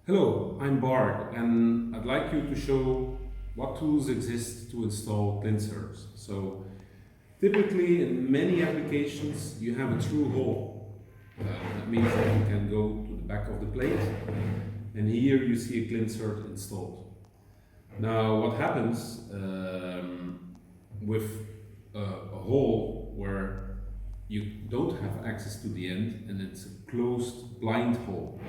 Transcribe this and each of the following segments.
Hello, I'm Bart and I'd like you to show what tools exist to install Clinserts. So typically in many applications you have a true hole. That means that you can go to the back of the plate and here you see a Clinsert installed. Now what happens with a hole where you don't have access to the end and it's a closed blind hole.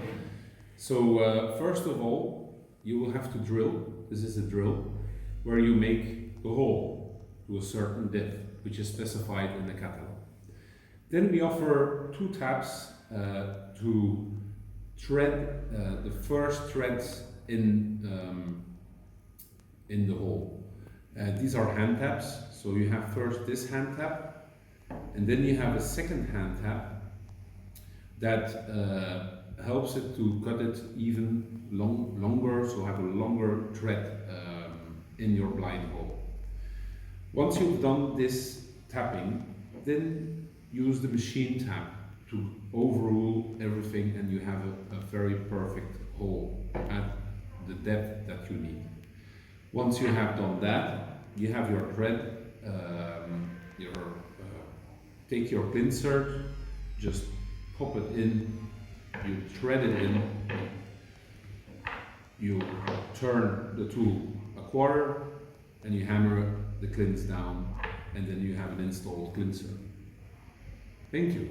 So first of all, you will have to drill. This is a drill where you make the hole to a certain depth, which is specified in the catalog. Then we offer two taps to thread the first threads in the hole. These are hand taps. So you have first this hand tap, and then you have a second hand tap that helps it to cut it even longer, so have a longer thread in your blind hole. Once you've done this tapping, then use the machine tap to overrule everything and you have a very perfect hole at the depth that you need. Once you have done that, you have your thread, take your Clinsert, just pop it in, you thread it in, you turn the tool a quarter and you hammer the clins down, and then you have an installed Clinsert. Thank you.